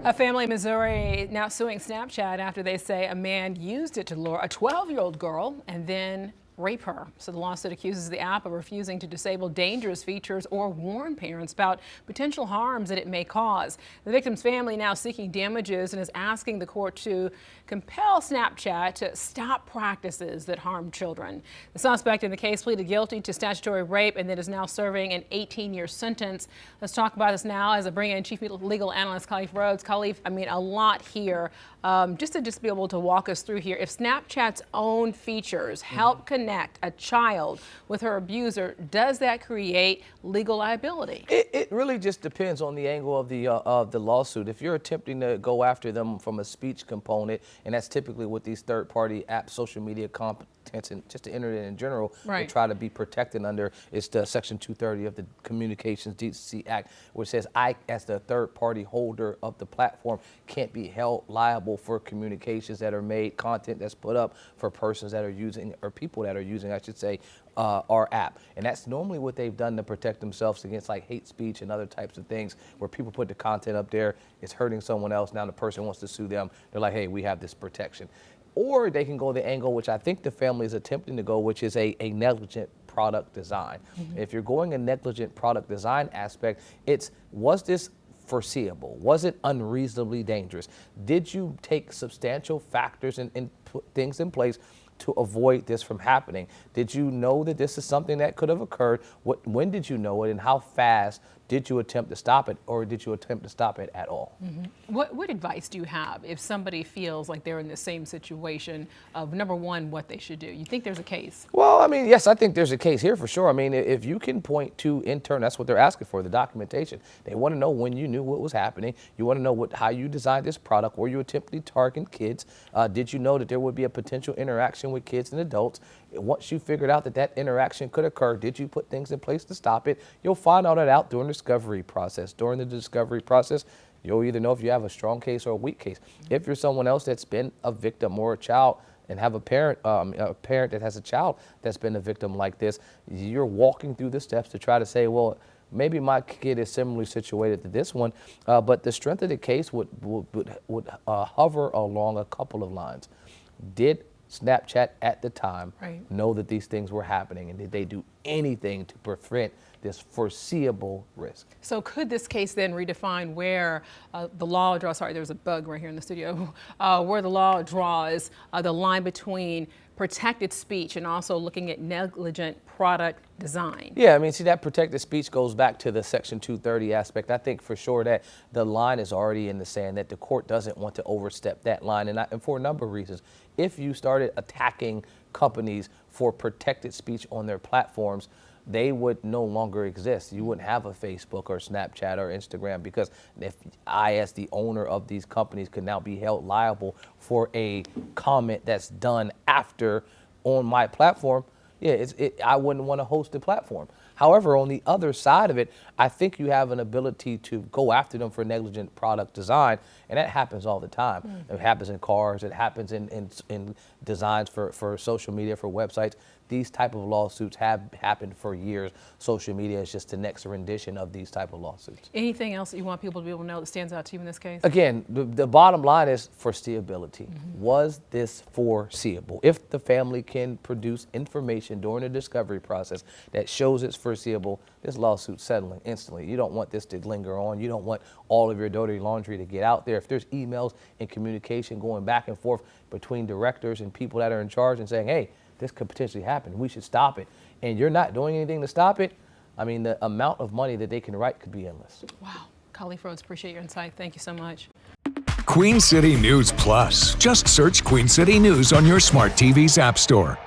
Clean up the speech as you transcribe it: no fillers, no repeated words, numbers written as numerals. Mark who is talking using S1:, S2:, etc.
S1: A family in Missouri now suing Snapchat after they say a man used it to lure a 12-year-old girl and then rape her. So the lawsuit accuses the app of refusing to disable dangerous features or warn parents about potential harms that it may cause. The victim's family now seeking damages and is asking the court to compel Snapchat to stop practices that harm children. The suspect in the case pleaded guilty to statutory rape and then is now serving an 18-year sentence. Let's talk about this now as I bring in Chief Legal Analyst Khalif Rhodes. Khalif, I mean, a lot here. Just to be able to walk us through here, if Snapchat's own features help connect a child with her abuser, does that create legal liability?
S2: It really just depends on the angle of the lawsuit. If you're attempting to go after them from a speech component, and that's typically what these third-party apps, social media content, and just the internet in general, will try to be protected under, is the Section 230 of the Communications Decency Act, which says I, as the third-party holder of the platform, can't be held liable for communications that are made, content that's put up for persons that are using, or people that are using, I should say, our app. And that's normally what they've done to protect themselves against like hate speech and other types of things where people put the content up there, it's hurting someone else, now the person wants to sue them, they're like, hey, we have this protection. Or they can go the angle, which I think the family is attempting to go, which is a negligent product design. If you're going a negligent product design aspect, was this foreseeable? Was it unreasonably dangerous? Did you take substantial factors and put things in place to avoid this from happening? Did you know that this is something that could have occurred? When did you know it, and how fast did you attempt to stop it, or did you attempt to stop it at all?
S1: What advice do you have if somebody feels like they're in the same situation of, number one, what they should do? You think there's a case?
S2: Well, I mean, yes, I think there's a case here for sure. I mean, if you can point to that's what they're asking for, the documentation. They want to know when you knew what was happening. You want to know how you designed this product, were you attempting to target kids? Did you know that there would be a potential interaction with kids and adults? Once you figured out that interaction could occur, did you put things in place to stop it? You'll find all that out during the discovery process. During the discovery process, you'll either know if you have a strong case or a weak case. If you're someone else that's been a victim or a child and have a parent that has a child that's been a victim like this, you're walking through the steps to try to say, well, maybe my kid is similarly situated to this one, but the strength of the case would hover along a couple of lines. Did Snapchat at the time know that these things were happening, and did they do anything to prevent this foreseeable risk?
S1: So could this case then redefine where the law draws, sorry, there's a bug right here in the studio, where the law draws the line between protected speech and also looking at negligent product design? Yeah,
S2: I mean, see, that protected speech goes back to the Section 230 aspect. I think for sure that the line is already in the sand, that the court doesn't want to overstep that line, and for a number of reasons. If you started attacking companies for protected speech on their platforms, they would no longer exist. You wouldn't have a Facebook or Snapchat or Instagram, because if I, as the owner of these companies, could now be held liable for a comment that's done after on my platform, I wouldn't want to host the platform. However, on the other side of it, I think you have an ability to go after them for negligent product design, and that happens all the time. It happens in cars, it happens in designs for social media, for websites. These type of lawsuits have happened for years. Social media is just the next rendition of these type of lawsuits.
S1: Anything else that you want people to be able to know that stands out to you in this case?
S2: Again, the bottom line is foreseeability. Was this foreseeable? If the family can produce information during the discovery process that shows it's foreseeable, this lawsuit's settling instantly. You don't want this to linger on. You don't want all of your dirty laundry to get out there. If there's emails and communication going back and forth between directors and people that are in charge and saying, hey, this could potentially happen, we should stop it, and you're not doing anything to stop it, I mean, the amount of money that they can write could be endless.
S1: Wow. Khalif Rhodes, appreciate your insight. Thank you so much.
S3: Queen City News Plus. Just search Queen City News on your smart TV's app store.